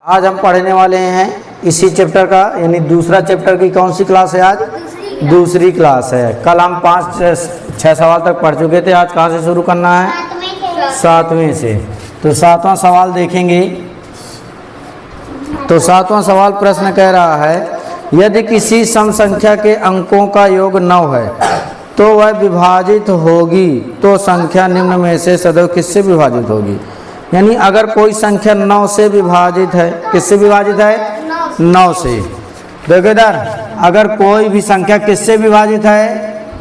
आज हम पढ़ने वाले हैं इसी चैप्टर का, यानी दूसरा चैप्टर की कौन सी क्लास है आज? दूसरी क्लास है। कल हम 5-6 सवाल तक पढ़ चुके थे। आज कहाँ से शुरू करना है? 7वें से। तो 7वां सवाल देखेंगे। तो 7वां सवाल प्रश्न कह रहा है, यदि किसी सम संख्या के अंकों का योग 9 है तो वह विभाजित होगी, तो संख्या निम्न में से सदैव किससे विभाजित होगी? यानी अगर कोई संख्या 9 से विभाजित है, किससे विभाजित है? 9 से। देखो इधर, अगर कोई भी संख्या किससे विभाजित है?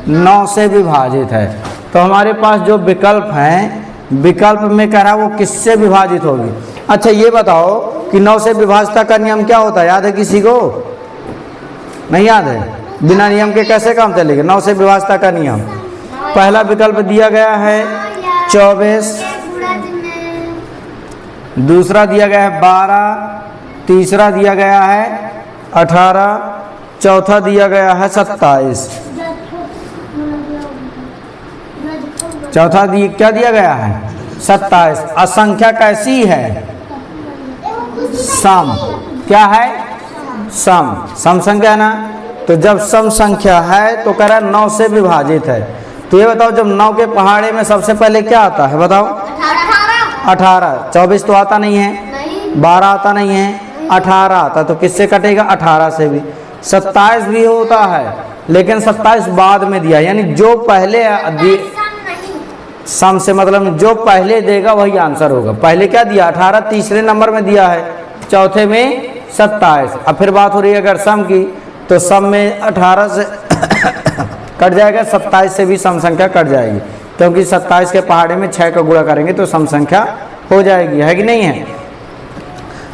9 से विभाजित है। तो हमारे पास जो विकल्प हैं, विकल्प में कह रहा वो किससे विभाजित होगी। अच्छा ये बताओ कि 9 से विभाजता का नियम क्या होता है? याद है किसी को? नहीं याद है? बिना नियम के कैसे काम चलेगा? 9 से विभाजता का नियम, पहला विकल्प दिया गया है 24, दूसरा दिया गया है 12, तीसरा दिया गया है 18, चौथा दिया गया है 27। चौथा क्या दिया गया है? 27। असंख्या कैसी है? सम। क्या है? सम। सम संख्या है ना। तो जब सम संख्या है तो कह रहा है 9 से विभाजित है। तो ये बताओ, जब 9 के पहाड़े में सबसे पहले क्या आता है? बताओ। 18। 24 तो आता नहीं है, 12 आता नहीं है, 18 आता। तो किससे कटेगा? 18 से भी। 27 भी होता है, लेकिन 27 बाद में दिया, यानी जो पहले सम से मतलब जो पहले देगा वही आंसर होगा। पहले क्या दिया? 18 तीसरे नंबर में दिया है, चौथे में 27। अब फिर बात हो रही है अगर सम की, तो सम में 18 से कट जाएगा, 27 से भी सम संख्या कट जाएगी, क्योंकि 27 के पहाड़े में 6 का गुणा करेंगे तो सम संख्या हो जाएगी, है कि नहीं है?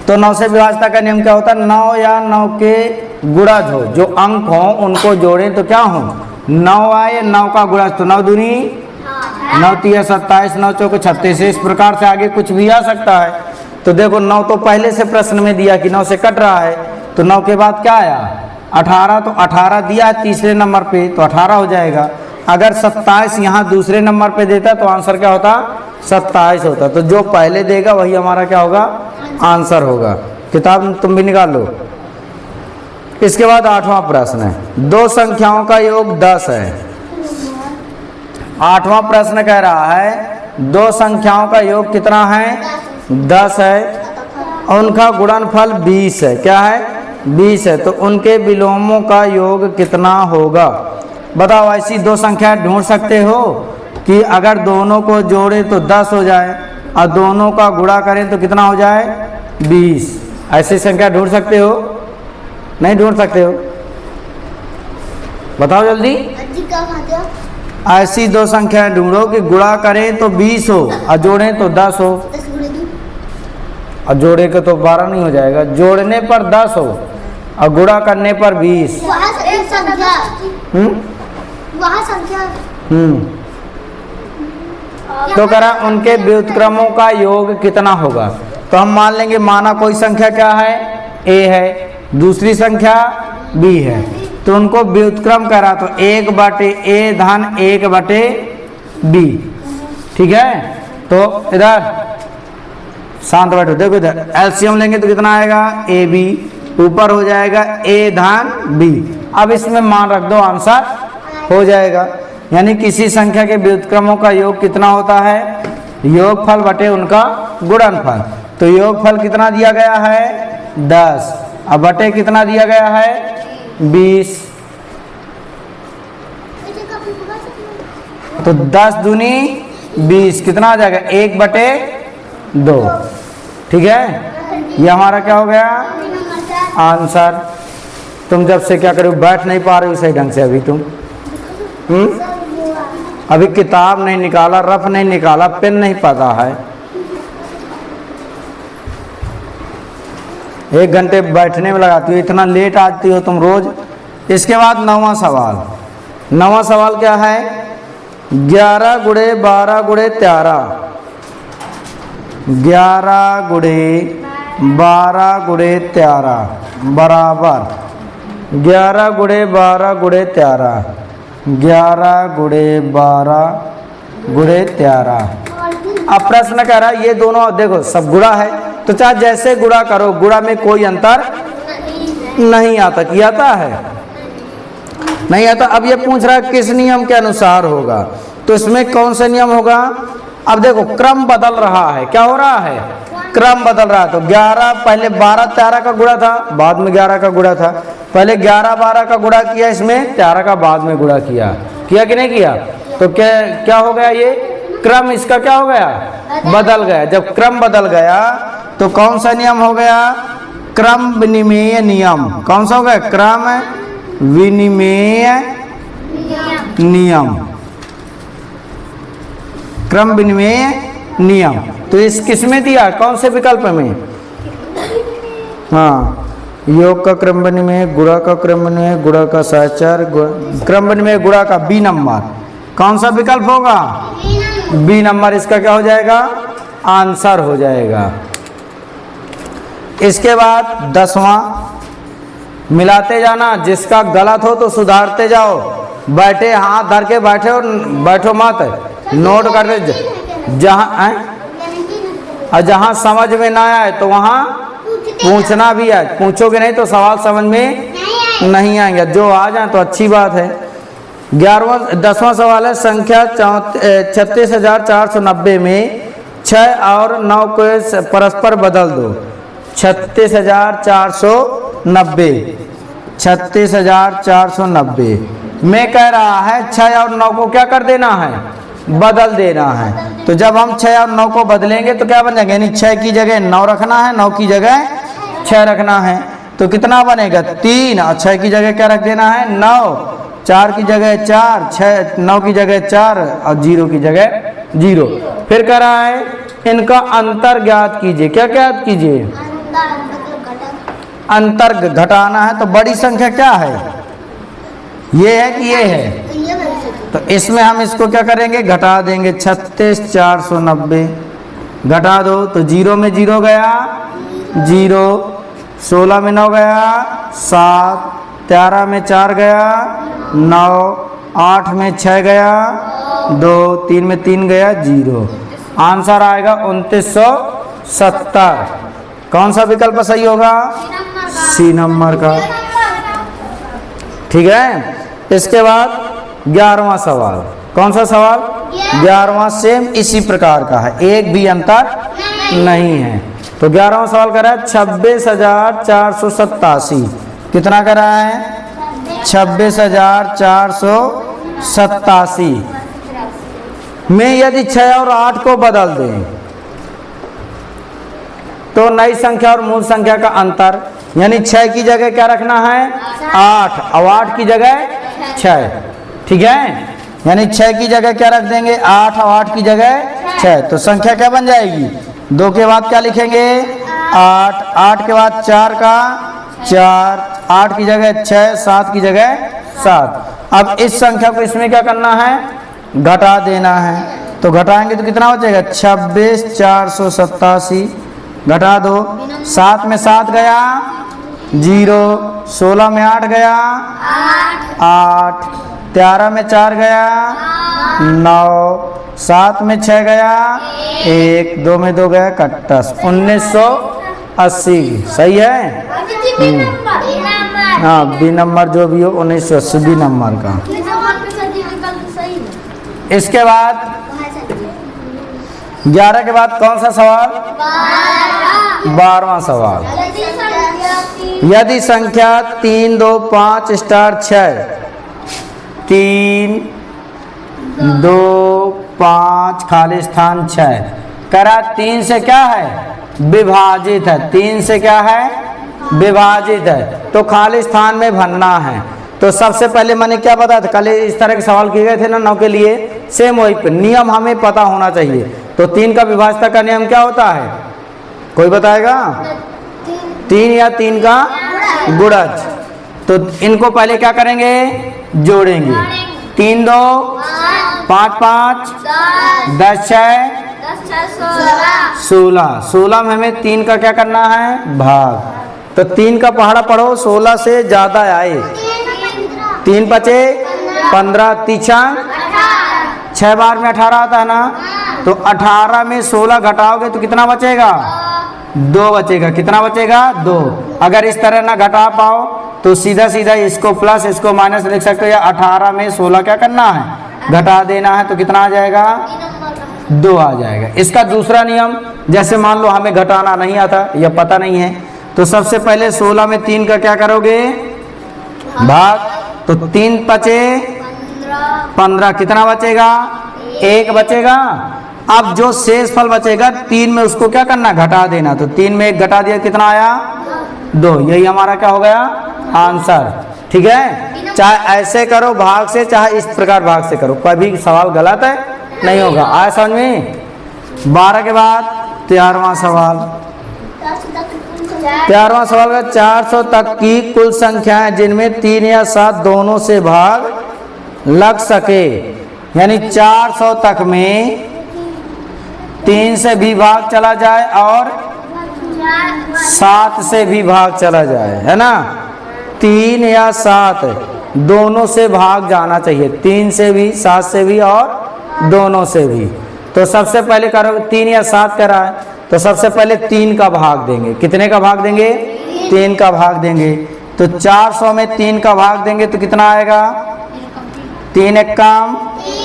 तो 9 से विभाजता का नियम क्या होता है? 9 या 9 के गुणज हो, जो अंक हो उनको जोड़ें तो क्या हो? 9 आए, 9 का गुणज, तो 9 दूनी 9 तिया 27, 9 चौके 36। इस प्रकार से आगे कुछ भी आ सकता है। तो देखो 9 तो पहले से प्रश्न में दिया कि 9 से कट रहा है, तो 9 के बाद क्या आया? 18। तो 18 दिया है तीसरे नंबर पे, तो 18 हो जाएगा। अगर 27 यहाँ दूसरे नंबर पे देता तो आंसर क्या होता? 27 होता। तो जो पहले देगा वही हमारा क्या होगा? आंसर होगा। किताब तुम भी निकाल लो। इसके बाद 8वां प्रश्न है, दो संख्याओं का योग 10 है। 8वां प्रश्न कह रहा है, दो संख्याओं का योग कितना है? 10 है, उनका गुणनफल 20 है। क्या है? 20 है। तो उनके विलोमों का योग कितना होगा? बताओ। ऐसी दो संख्या ढूंढ सकते हो कि अगर दोनों को जोड़े तो 10 हो जाए और दोनों का गुणा करें तो कितना हो जाए? 20। ऐसी संख्या ढूंढ सकते हो? नहीं ढूंढ सकते हो? बताओ जल्दी। ऐसी दो संख्या ढूंढो कि गुणा करें तो 20 हो और जोड़ें तो 10 हो। और जोड़े के तो 12 नहीं हो जाएगा, जोड़ने पर 10 हो और गुणा करने पर 20। तो करा उनके व्युत्क्रमों का योग कितना होगा? तो हम मान लेंगे, माना कोई संख्या क्या है? a है, दूसरी संख्या b है, तो उनको व्युत्क्रम करा तो 1/a धन 1/b। ठीक है। तो इधर शांत बैठो, देखो इधर एलसीएम लेंगे तो कितना आएगा? ab, ऊपर हो जाएगा a धन b। अब इसमें मान रख दो, आंसर हो जाएगा। यानी किसी संख्या के व्युत्क्रमों का योग कितना होता है? योगफल बटे उनका गुणनफल। तो योगफल कितना दिया गया है? 10। अब बटे कितना दिया गया है? 20। तो 10 दूनी 20, कितना आ जाएगा? 1/2। ठीक है, ये हमारा क्या हो गया? आंसर। तुम जब से क्या करो, बैठ नहीं पा रहे हो सही ढंग से अभी तुम। अभी किताब नहीं निकाला, रफ नहीं निकाला, पेन नहीं पता है। 1 घंटे बैठने में लगाती हो, इतना लेट आती हो तुम रोज। इसके बाद 9वां सवाल। 9वां सवाल क्या है? 11 गुणे 12 गुणे 13। 11 गुणे 12 गुणे 13 बराबर 11 गुणे 12 गुणे 13। 11 गुणे 12 गुणे 13। अब प्रश्न कह रहा है ये दोनों देखो सब गुणा है, तो चाहे जैसे गुणा करो, गुणा में कोई अंतर नहीं आता। किया आता है? नहीं आता। अब ये पूछ रहा है किस नियम के अनुसार होगा, तो इसमें कौन सा नियम होगा? अब देखो क्रम बदल रहा है। क्या हो रहा है? क्रम बदल रहा है। तो 11 पहले 12 13 का गुणा था, बाद में 11 का गुणा था। पहले 11 12 का गुणा किया, इसमें 13 का बाद में गुणा किया। किया कि नहीं किया? तो क्या हो गया? ये क्रम इसका क्या हो गया? बदल गया। जब क्रम बदल गया तो कौन सा नियम हो गया? क्रम विनिमेय नियम। कौन सा हो गया? क्रम विनिमेय नियम। क्रम विनिमेय नियम। तो इस किस में दिया? कौन से विकल्प में? हाँ, योग का क्रम विनिमेय, गुणा का क्रम विनिमेय, गुणा का सहचर, क्रम विनिमेय गुणा का बी नंबर। कौन सा विकल्प होगा? बी नंबर इसका क्या हो जाएगा? आंसर हो जाएगा। इसके बाद 10वां, मिलाते जाना, जिसका गलत हो तो सुधारते जाओ। बैठे हाथ धर के बैठे और बैठो मत, नोट करते जहाँ और जहाँ समझ में ना आए तो वहाँ पूछना भी है। पूछोगे नहीं तो सवाल समझ में नहीं आएंगे। जो आ जाए तो अच्छी बात है। 10वां सवाल है, संख्या 36,490 में 6 और 9 को परस्पर बदल दो। 36,490, 36,490 में कह रहा है 6 और 9 को क्या कर देना है? बदल देना है। तो जब हम 6 और 9 को बदलेंगे तो क्या बन जाएगा? यानी 6 की जगह 9 रखना है, 9 की जगह 6 रखना है। तो कितना बनेगा? 3। और 6 की जगह क्या रख देना है? 9। 4 की जगह 4, 6 9 की जगह 4 और 0 की जगह 0। फिर कह रहा है इनका अंतर ज्ञात कीजिए। क्या ज्ञात कीजिए? अंतर घटाना है। तो बड़ी संख्या क्या है? ये है कि ये है? तो इसमें हम इसको क्या करेंगे? घटा देंगे। 36,490 घटा दो तो 0 में 0 गया 0, 16 में 9 गया 7, 13 में 4 गया 9, 8 में 6 गया 2, 3 में 3 गया 0। आंसर आएगा 2970। कौन सा विकल्प सही होगा? सी नंबर का। ठीक है। इसके बाद 11वां सवाल। कौन सा सवाल? 11वां सेम इसी प्रकार का है, एक भी अंतर नहीं है। तो 11वां सवाल कर रहा है 26,487। कितना कर रहा है? 26,487 में यदि 6 और 8 को बदल दें तो नई संख्या और मूल संख्या का अंतर, यानी 6 की जगह क्या रखना है? 8 और 8 की जगह 6। ठीक है। यानी 6 की जगह क्या रख देंगे? 8 और 8 की जगह 6। तो संख्या क्या बन जाएगी? 2 के बाद क्या लिखेंगे? 8, 8 के बाद 4 का 4, 8 की जगह 6, 7 की जगह 7। अब इस संख्या को इसमें क्या करना है? घटा देना है। तो घटाएंगे तो कितना बचेगा? 26,487 घटा दो। 7 में 7 गया 0, 16 में 8 गया 8, 13 में 4 गया 9, 7 में 6 गया 1, 2 में 2 गया 21। 1980 सही है। हाँ, बी नंबर जो भी हो 1980 बी नंबर का। इसके बाद 11 के बाद कौन सा सवाल? 12वां सवाल। यदि संख्या 3 2 5 स्टार 6, 3 2 5 खाली स्थान 6 करा 3 से क्या है? विभाजित है। 3 से क्या है? विभाजित है। तो खाली स्थान में भरना है। तो सबसे पहले मैंने क्या बताया था? कल इस तरह के सवाल किए गए थे ना 9 के लिए, सेम वही नियम हमें पता होना चाहिए। तो 3 का विभाजता का नियम क्या होता है? कोई बताएगा? 3 या 3 का गुणज। तो इनको पहले क्या करेंगे? जोड़ेंगे। 3 2 5 5 10 6 16। 16 में हमें 3 का क्या करना है? भाग। तो 3 का पहाड़ा पढ़ो 16 से ज्यादा आए। 3 बचे 15, 3 6 बार में 18 आता है ना। तो 18 में 16 घटाओगे तो कितना बचेगा? 2 बचेगा। कितना बचेगा? 2। अगर इस तरह ना घटा पाओ तो सीधा सीधा इसको प्लस इसको माइनस लिख सकते हो, या 18 में 16 क्या करना है? घटा देना है। तो कितना आ जाएगा? 2 आ जाएगा। इसका दूसरा नियम, जैसे मान लो हमें घटाना नहीं आता या पता नहीं है, तो सबसे पहले 16 में 3 का क्या करोगे? भाग। तो 3 बचे 15, कितना बचेगा? 1 बचेगा। अब जो शेष फल बचेगा 3 में उसको क्या करना? घटा देना। तो 3 में 1 घटा दिया, कितना आया? 2। यही हमारा क्या हो गया? आंसर। ठीक है, चाहे ऐसे करो भाग से, चाहे इस प्रकार भाग से करो, कोई भी सवाल गलत है नहीं होगा। आया समझ में? 12 के बाद 13वां सवाल। 13वां सवाल का 400 तक की कुल संख्याएं जिनमें 3 या 7 दोनों से भाग लग सके, यानी 400 तक में 3 से भी भाग चला जाए और 7 से भी भाग चला जाए, है ना? 3 या 7 दोनों से भाग जाना चाहिए, 3 से भी, 7 से भी और दोनों से भी। तो सबसे पहले करो, 3 या 7 करा है, तो सबसे पहले 3 का भाग देंगे। कितने का भाग देंगे? 3 का भाग देंगे। तो 400 में 3 का भाग देंगे तो कितना आएगा? 3 एक काम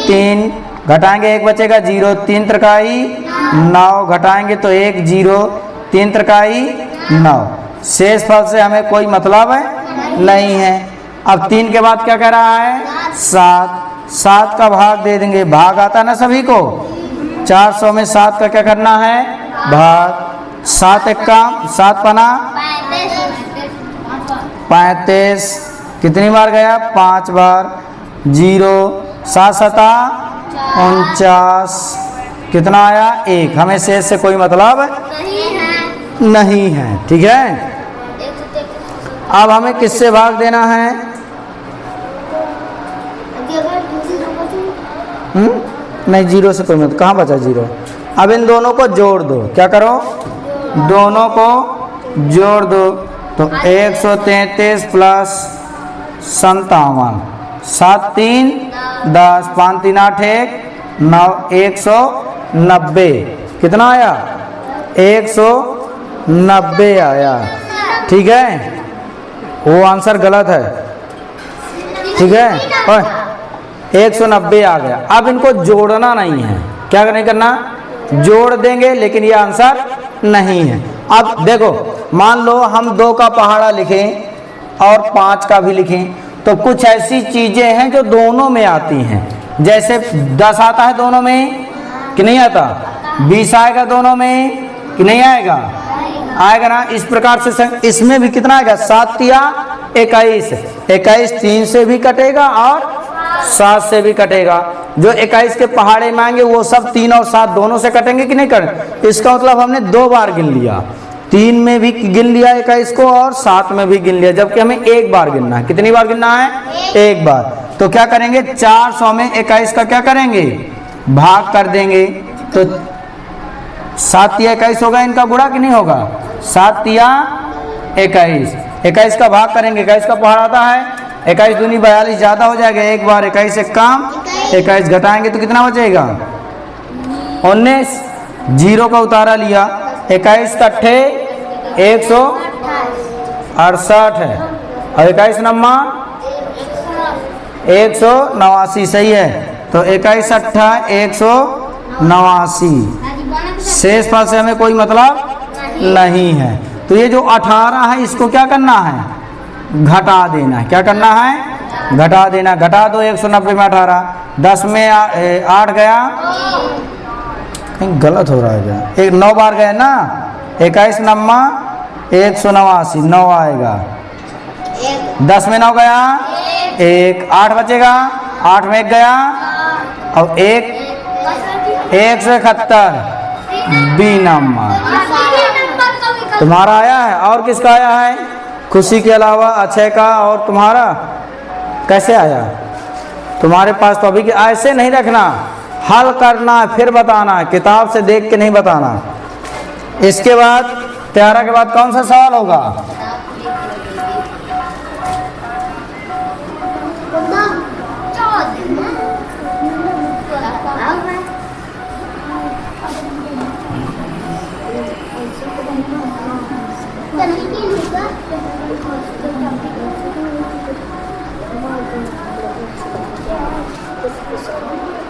3, घटाएंगे 1 बचेगा 0, 3 त्रिकाई 9, घटाएंगे तो 1 0, 3 त्रिकाई 9। शेष फल से हमें कोई मतलब नहीं है। अब 3 के बाद क्या कह रहा है? 7 का भाग दे देंगे। भाग आता ना सभी को? 400 में 7 का क्या करना है? भाग। 7 एक काम 7 पना 35, कितनी बार गया? 5 बार। 0 7 सता 49, कितना आया? 1। हमें शेष से कोई मतलब नहीं है। ठीक है, अब हमें किससे भाग देना है? नहीं, 0 से कोई मतलब, कहाँ बचा 0? अब इन दोनों को जोड़ दो। क्या करो? दोनों को जोड़ दो। तो 133 प्लस 57, 7 3 10, 5 3 8 1 9, 190। कितना आया? 190 आया। ठीक है, वो आंसर गलत है। ठीक है, और 190 आ गया। अब इनको जोड़ना नहीं है। क्या नहीं करना? जोड़ देंगे, लेकिन ये आंसर नहीं है। अब देखो, मान लो हम 2 का पहाड़ा लिखें और 5 का भी लिखें, तो कुछ ऐसी चीजें हैं जो दोनों में आती हैं। जैसे 10 आता है दोनों में कि नहीं आता? 20 आएगा दोनों में कि नहीं आएगा? आएगा ना। इस प्रकार से इसमें भी कितना आएगा? 7 या 21, 21 3 से भी कटेगा और 7 से भी कटेगा। जो 21 के पहाड़े में आएंगे वो सब 3 और 7 दोनों से कटेंगे कि नहीं कटेंगे? इसका मतलब हमने 2 बार गिन लिया, 3 में भी गिन लिया 21 को और 7 में भी गिन लिया, जबकि हमें 1 बार गिनना है। कितनी बार गिनना है? 1 बार। तो क्या करेंगे? 400 में 21 का क्या करेंगे? भाग कर देंगे। तो 7 या 21 होगा, इनका गुणा कि नहीं होगा? 7 या 21, 21 का भाग करेंगे। 21 का पहाड़ आता है 21 दूनी 42, ज़्यादा हो जाएगा। 1 बार 21 एक काम 21, घटाएंगे तो कितना बचेगा? 19। 0 का उतारा लिया, 21 कट्ठे 168 है और 21 नम्मा 189, सही है। तो 21 अट्ठा 189। शेष फल से हमें कोई मतलब नहीं है। तो ये जो 18 है इसको क्या करना है? घटा देना है। क्या करना है? घटा देना। घटा दो 190 में 18, 10 में 8 गया, कहीं गलत हो रहा है क्या? 9 बार गए ना, 21 नम्मा 189, 9 आएगा। 10 में 9 गया 1, 8 बचेगा, 8 में 1 गया और 171 बी नंबर तुम्हारा आया है। और किसका आया है? खुशी के अलावा अक्षय का। और तुम्हारा कैसे आया? तुम्हारे पास तो अभी ऐसे नहीं रखना, हल करना फिर बताना, किताब से देख के नहीं बताना। इसके बाद 13 के बाद कौन सा सवाल होगा?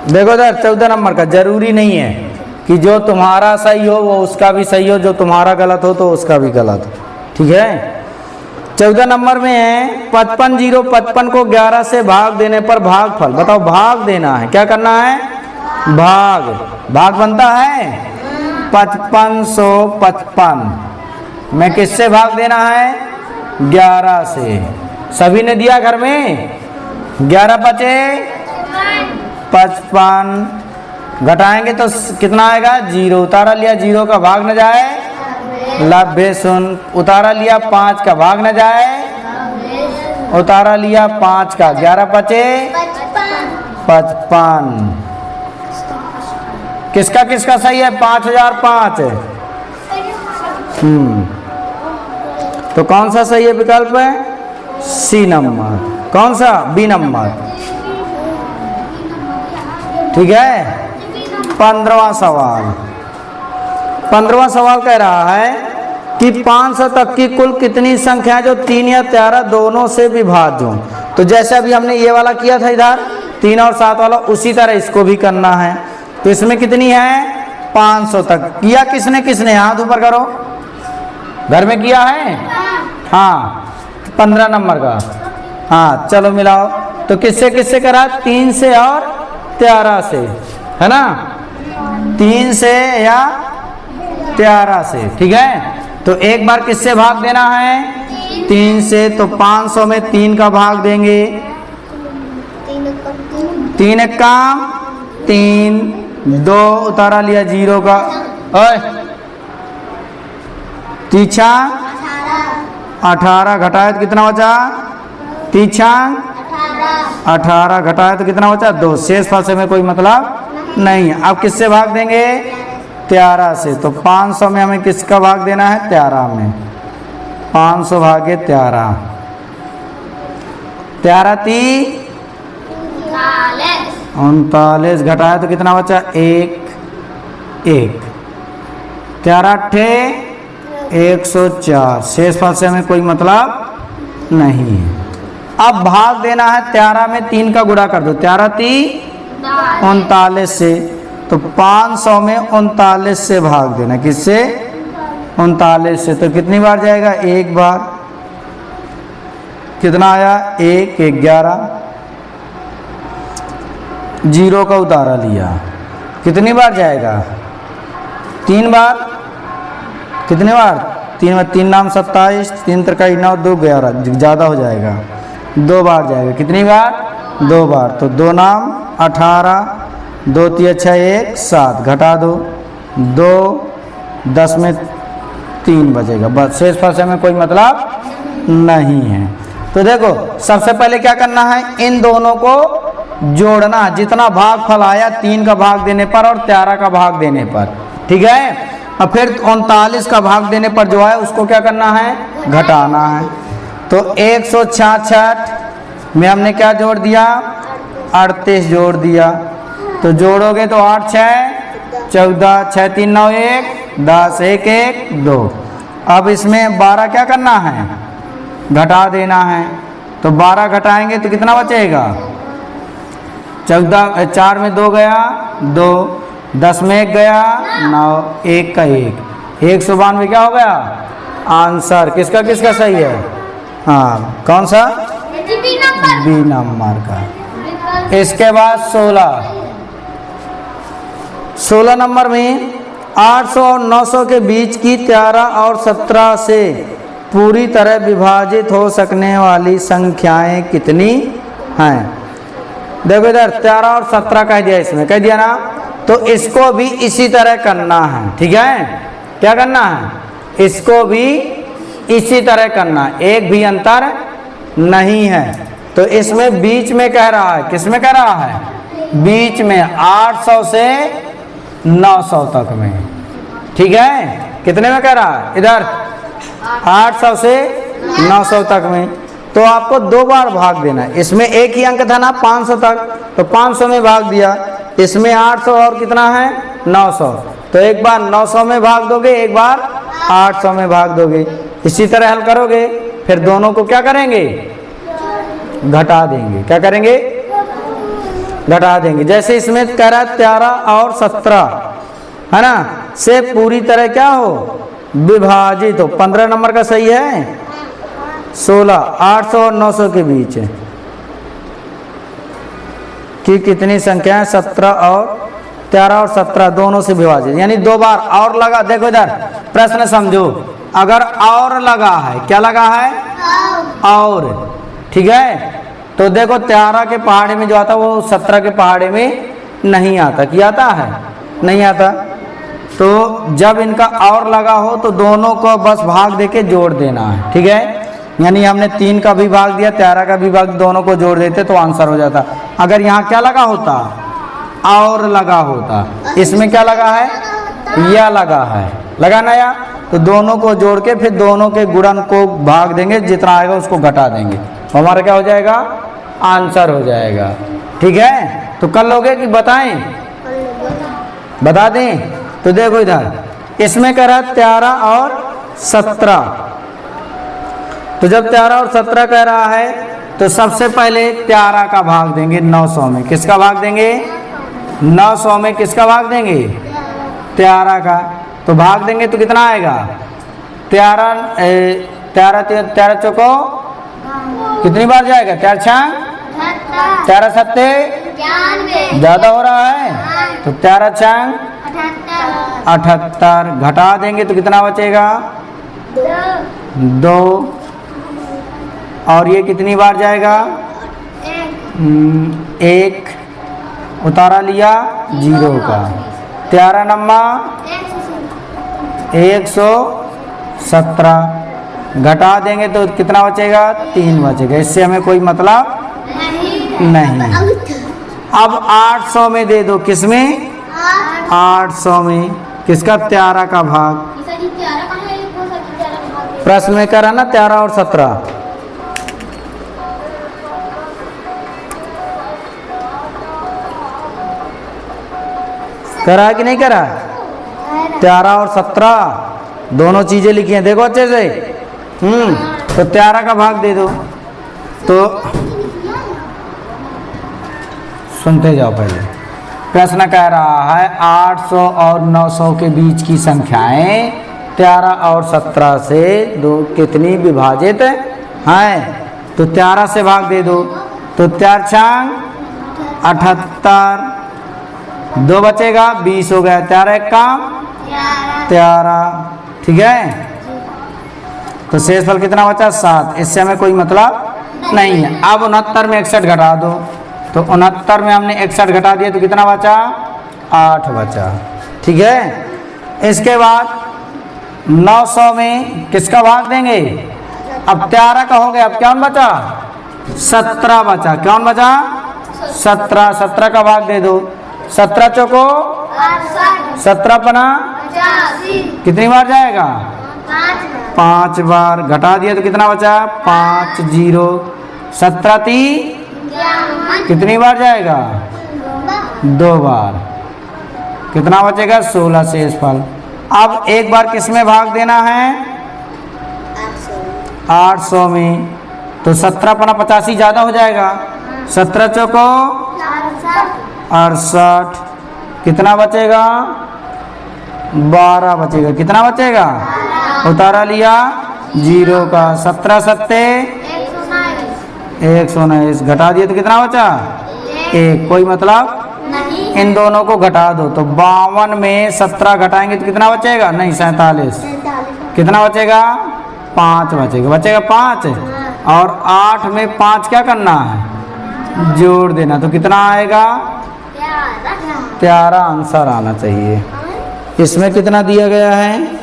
देखो इधर 14 नंबर का, जरूरी नहीं है कि जो तुम्हारा सही हो वो उसका भी सही हो, जो तुम्हारा गलत हो तो उसका भी गलत हो, ठीक है। 14 नंबर में है 55 0 55 को 11 से भाग देने पर भागफल, बताओ भाग देना है, क्या करना है, भाग, भाग बनता है 5555 में किससे भाग देना है, 11 से। सभी ने दिया घर में, 11 बचे 55, घटाएंगे तो कितना आएगा, 0, उतारा लिया 0 का भाग न जाए, लब्बे सुन, उतारा लिया 5 का भाग न जाए, उतारा लिया 5 का, 11 बचे 55। किसका किसका सही है, 5005 है। तो कौन सा सही है विकल्प है, सी नंबर। कौन सा, बी नंबर, ठीक है। 15वां सवाल, 15वां सवाल कह रहा है कि 500 तक की कुल कितनी संख्या जो 3 या 13 दोनों से विभाज्य हो। तो जैसे अभी हमने ये वाला किया था इधर 3 और 7 वाला, उसी तरह इसको भी करना है। तो इसमें कितनी है, 500 तक। किया किसने किसने, हाथ ऊपर करो, घर में किया है, हाँ 15 नंबर का, हाँ चलो मिलाओ। तो किससे किससे करा, 3 से और 13 से, है ना, 3 से या 13 से, ठीक है। तो एक बार किससे भाग देना है, 3 से, तो 500 में 3 का भाग देंगे, 3 एक काम 3, 2 उतारा लिया 0 का, ओए तीछा 18 घटाया तो कितना बचा, तीछा 18 घटाया तो कितना बचा, 2। शेष फासे में कोई मतलब नहीं है। अब किससे भाग देंगे, 13 से। तो 500 में हमें किसका भाग देना है, 13 में, 500 भागे 13, 13 3 39 घटाया तो कितना बचा, 1 1, 13 8 104। शेष फासे में कोई मतलब नहीं है। अब भाग देना है 13 में 3 का गुणा कर दो, 13 3 39 से। तो 500 में 39 से भाग देना, किससे, 39 से। तो कितनी बार जाएगा, एक बार, कितना आया, 1 11, 0 का उतारा लिया, कितनी बार जाएगा, 3 बार, कितनी बार, 3 बार, 3 नाम 27, 3 3 9 2 11, ज़्यादा हो जाएगा, 2 बार जाएगा, कितनी बार, 2 बार। तो 2 नाम 18, 2 3 6 1 7, घटा दो 2, 10 में 3 बचेगा, बस। शेष फासे में कोई मतलब नहीं है। तो देखो सबसे पहले क्या करना है, इन दोनों को जोड़ना, जितना भाग फल आया 3 का भाग देने पर और 13 का भाग देने पर, ठीक है। और फिर 39 का भाग देने पर जो है उसको क्या करना है, घटाना है। तो 166 में हमने क्या जोड़ दिया, 38 जोड़ दिया। तो जोड़ोगे तो 8 6 14, 6 3 9 1 10, 1 1 2। अब इसमें 12 क्या करना है, घटा देना है। तो 12 घटाएंगे तो कितना बचेगा, 14, 4 में 2 गया 2, 10 में 1 गया 9, 1 का 1, 192 क्या हो गया आंसर। किसका किसका सही है, हाँ कौन सा, बी नंबर का। इसके बाद 16 नंबर में 800 और 900 के बीच की 13 और 17 से पूरी तरह विभाजित हो सकने वाली संख्याएं कितनी हैं। देखो इधर 13 और 17 कह दिया, इसमें कह दिया ना, तो इसको भी इसी तरह करना है, ठीक है। क्या करना है, इसको भी इसी तरह करना है, एक भी अंतर नहीं है। तो इसमें बीच में कह रहा है, किस में कह रहा है, बीच में 800 से 900 तक में, ठीक है। कितने में कह रहा है, इधर 800 से 900 तक में। तो आपको 2 बार भाग देना है। इसमें एक ही अंक था ना 500 तक, तो 500 में भाग दिया। इसमें 800 और कितना है 900, तो एक बार 900 में भाग दोगे, एक बार 800 में भाग दोगे। इसी तरह हल करोगे, फिर दोनों को क्या करेंगे, घटा देंगे। क्या करेंगे, घटा देंगे। जैसे इसमें कह रहा है 13 और 17 है ना, से पूरी तरह क्या हो, विभाजित हो। 15 नंबर का सही है, 16, 800 और 900 के बीच है कि कितनी संख्या है, 13 और 17 दोनों से विभाजित, यानी 2 बार और लगा। देखो इधर प्रश्न समझो, अगर और लगा है, क्या लगा है, और, ठीक है, तो देखो 13 के पहाड़े में जो आता है वो 17 के पहाड़े में नहीं आता। क्या आता है, नहीं आता। तो जब इनका और लगा हो तो दोनों को बस भाग देके जोड़ देना है, ठीक है। यानी हमने 3 का भी भाग दिया, 13 का भी भाग, दोनों को जोड़ देते तो आंसर हो जाता। अगर यहाँ क्या लगा होता, और लगा होता, इसमें क्या लगा है, या लगा है, लगा ना या, तो दोनों को जोड़ के फिर दोनों के गुणन को भाग देंगे, जितना आएगा उसको घटा देंगे, तो हमारा क्या हो जाएगा, आंसर हो जाएगा। ठीक है, तो कर लोगे कि बताएं, बता दें। तो देखो इधर इसमें कह रहा है 13 और 17, तो जब 13 और 17 कह रहा है तो सबसे पहले 13 का भाग देंगे 900 में। किसका भाग देंगे, 900 में किसका भाग देंगे, 13 का। तो भाग देंगे तो कितना आएगा, 13 चौको कितनी बार जाएगा, 4 छांग 13 सत्ते ज्यादा हो रहा है, तो 13 छांग 78, घटा देंगे तो कितना बचेगा, 2, और ये कितनी बार जाएगा, 1, उतारा लिया 0 का, 13 नम्मा 117, घटा देंगे तो कितना बचेगा, 3 बचेगा। इससे हमें कोई मतलब नहीं। अब 800 में दे दो, किसमें, 800 में किसका, 13 का भाग। प्रश्न में करा ना 13 और 17, करा कि नहीं करा, 13 और 17 दोनों चीजें लिखी हैं, देखो अच्छे से। तो 13 का भाग दे दो, तो सुनते जाओ पहले। प्रश्न कह रहा है 800 और 900 के बीच की संख्याएं 13 और 17 से दो कितनी विभाजित हैं, तो 13 से भाग दे दो, तो 4 छांग 78, 2 बचेगा 20 हो गया, 13 एक काम 13, ठीक है। तो शेषफल कितना बचा, 7। इससे हमें कोई मतलब नहीं है। अब 69 में 61 घटा दो, तो 69 में हमने 61 घटा दिया तो कितना बचा, 8 बचा, ठीक है। इसके बाद 900 में किसका भाग देंगे, अब 13 का हो गया, अब कौन बचा, 17 बचा, कौन बचा, 17, 17 का भाग दे दो, 17 चौको 17 पना कितनी बार जाएगा, 5 बार, घटा दिया तो कितना बचा, 5, 0, 17 ती कितनी बार जाएगा, 2 बार, कितना बचेगा, 16 शेषफल। अब एक बार किस में भाग देना है, 800 में, तो 17 पना 85 ज्यादा हो जाएगा, 17 चौको 68, कितना बचेगा, 12 बचेगा, कितना बचेगा, उतारा लिया 0 का, 17 सत्ते 119, घटा दिया तो कितना बचा, 1, कोई मतलब नहीं। इन दोनों को घटा दो, तो 52 में 17 घटाएंगे तो कितना बचेगा, नहीं 47, कितना बचेगा, 5 बचेगा, बचेगा 5, और 8 में 5 क्या करना है, जोड़ देना, तो कितना आएगा, 13 आंसर आना चाहिए। इसमें कितना दिया गया है,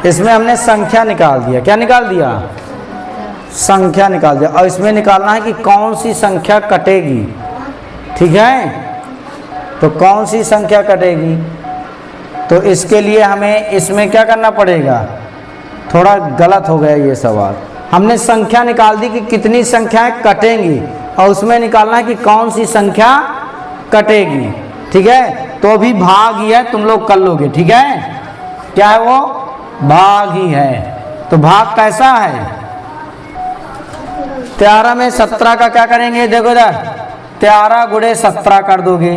इसमें हमने संख्या निकाल दिया, क्या निकाल दिया, संख्या निकाल दिया, और इसमें निकालना है कि कौन सी संख्या कटेगी, ठीक है। तो कौन सी संख्या कटेगी, तो इसके लिए हमें इसमें क्या करना पड़ेगा, थोड़ा गलत हो गया ये सवाल। हमने संख्या निकाल दी कि कितनी संख्याएं कटेंगी, और उसमें निकालना है कि कौन सी संख्या कटेगी। ठीक है, तो अभी भाग ही है, तुम लोग कर लोगे। ठीक है, क्या है वो? भाग ही है। तो भाग कैसा है? 13 में 17 का क्या करेंगे? देखो इधर 13 गुणे 17 कर दोगे।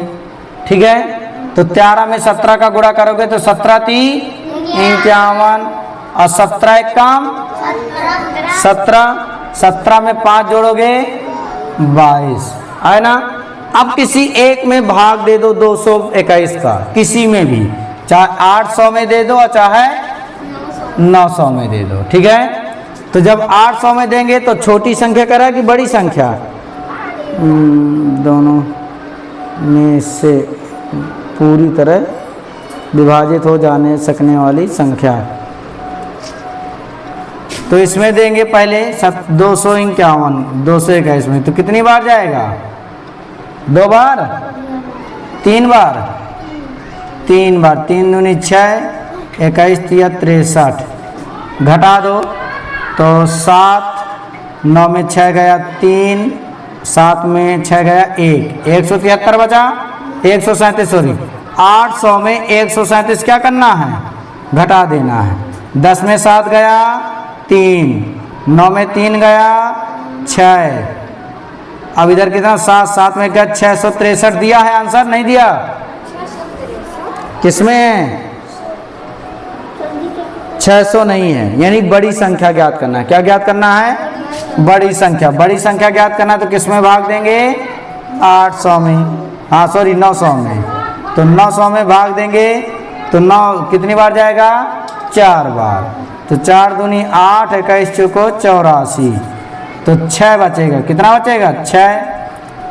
ठीक है, तो 13 में 17 का गुणा करोगे तो 17 3 51 और 17 एक काम 17 में 5 जोड़ोगे 22 है ना। अब किसी एक में भाग दे दो 221 का, किसी में भी, चाहे 800 में दे दो और चाहे 900 में दे दो। ठीक है, तो जब 800 में देंगे तो छोटी संख्या करा कि बड़ी संख्या? दोनों में से पूरी तरह विभाजित हो जाने सकने वाली संख्या। तो इसमें देंगे पहले 251 221 में, तो कितनी बार जाएगा? 2 बार 3 बार 3 बार 3 दूनी 6 21 3 63 घटा दो तो 7 9 में 6 गया 3 7 में 6 गया 1 173 बचा 137 सॉरी 800 में 137 क्या करना है? घटा देना है। 10 में 7 गया 3 9 में 3 गया 6 अब इधर कितना 7 7 में क्या 663 दिया है आंसर? नहीं दिया? किसमें? 600 नहीं है, यानी बड़ी संख्या ज्ञात करना है। क्या ज्ञात करना है? बड़ी संख्या। बड़ी संख्या ज्ञात करना है तो किसमें भाग देंगे? 800 में, हाँ सॉरी 900 में। तो 900 में भाग देंगे तो 9 कितनी बार जाएगा? 4 बार। तो 4 दूनी 8 21 चौको 84 तो 6 बचेगा। कितना बचेगा? 6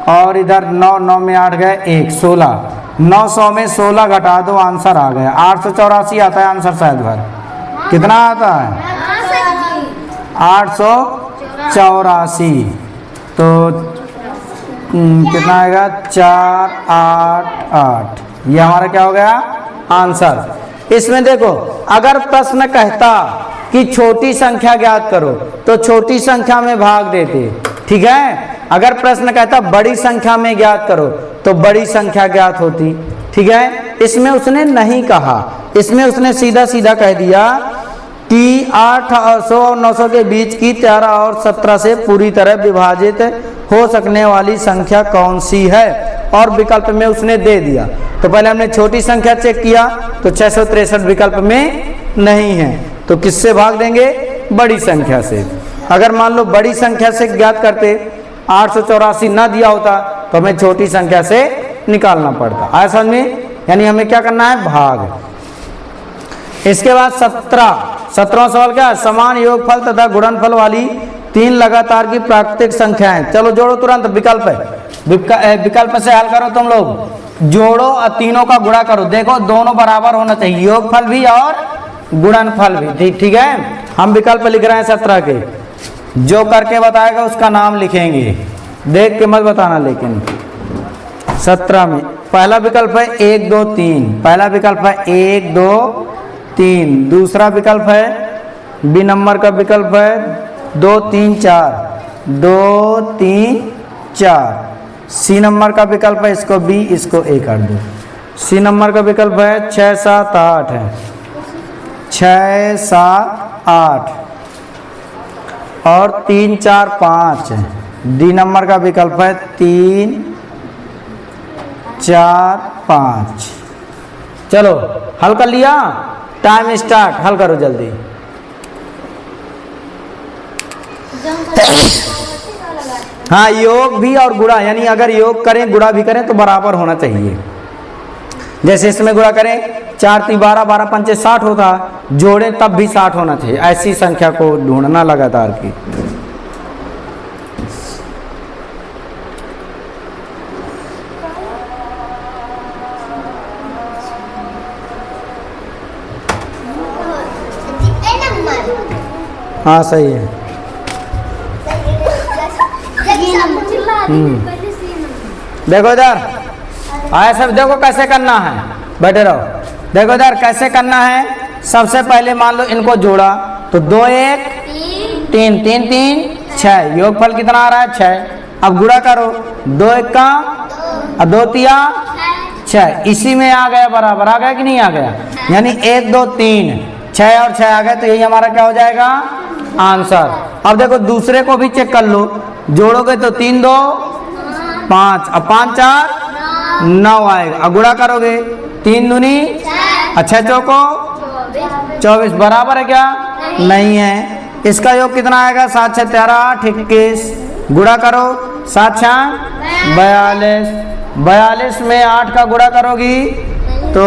और इधर 9 9 में 8 गए 1 16 900 में 16 घटा दो आंसर आ गया 884 आता है आंसर शायद भर। कितना आता है? 884। तो कितना आएगा? 488। ये हमारा क्या हो गया? आंसर। इसमें देखो अगर प्रश्न कहता कि छोटी संख्या ज्ञात करो तो छोटी संख्या में भाग देते। ठीक है, अगर प्रश्न कहता बड़ी संख्या में ज्ञात करो तो बड़ी संख्या ज्ञात होती। ठीक है, इसमें उसने नहीं कहा, इसमें उसने सीधा सीधा कह दिया कि 800 और 900 के बीच की 13 और 17 से पूरी तरह विभाजित हो सकने वाली संख्या कौन सी है, और विकल्प में उसने दे दिया। तो पहले हमने छोटी संख्या चेक किया तो 663 विकल्प में नहीं है, तो किससे भाग देंगे? बड़ी संख्या से। अगर मान लो बड़ी संख्या से ज्ञात करते 884 ना दिया होता तो हमें छोटी संख्या से निकालना पड़ता। आया समझ में? यानी हमें क्या करना है? भाग। इसके बाद 17वां सवाल क्या है? समान योगफल तथा गुणनफल वाली 3 लगातार की प्राकृतिक संख्याएं। चलो जोड़ो तुरंत, विकल्प है, विकल्प से हल करो तुम लोग, जोड़ो और तीनों का गुणा करो। देखो दोनों बराबर होना चाहिए, योगफल भी और गुणनफल भी। ठीक है, हम विकल्प लिख रहे हैं 17 के, जो करके बताएगा उसका नाम लिखेंगे, देख के मत बताना। लेकिन 17 में पहला विकल्प है 1 2 3, पहला विकल्प है 1 2 3, दूसरा विकल्प है बी नंबर का विकल्प है 2 3 4 2 3 4, सी नंबर का विकल्प है इसको बी इसको ए कर दो। सी नंबर का विकल्प है 6 7 8 है, 6 7 8 और 3 4 5 है। डी नंबर का विकल्प है 3 4 5। चलो हल कर लिया, टाइम स्टार्ट, हल करो जल्दी। हाँ, योग भी और गुणा, यानी अगर योग करें गुणा भी करें तो बराबर होना चाहिए। जैसे इसमें गुणा करें 4 3 12 12 5 60 होता, जोड़ें तब भी 60 होना चाहिए। ऐसी संख्या को ढूंढना लगातार की। हाँ सही है। देखो इधर आया सब, देखो कैसे करना है, बैठे रहो। देखो इधर कैसे करना है। सबसे पहले मान लो इनको जोड़ा तो 2 1 3 3 3 6, योगफल कितना आ रहा है? 6। अब गुणा करो, 2 1 का और 2 तिया 6, इसी में आ गया बराबर, आ गया कि नहीं आ गया, यानी 1 2 3 6 और 6 आ गए, तो यही हमारा क्या हो जाएगा आंसर। अब देखो दूसरे को भी चेक कर लो, जोड़ोगे तो 3 2 5 और 5 4 9 आएगा। अब गुणा करोगे 3 दूनी 6 चौको 24, बराबर है क्या, नहीं है। इसका योग कितना आएगा, 7 6 13 8 21, गुणा करो 7 6 42, 42 में 8 का गुणा करोगी तो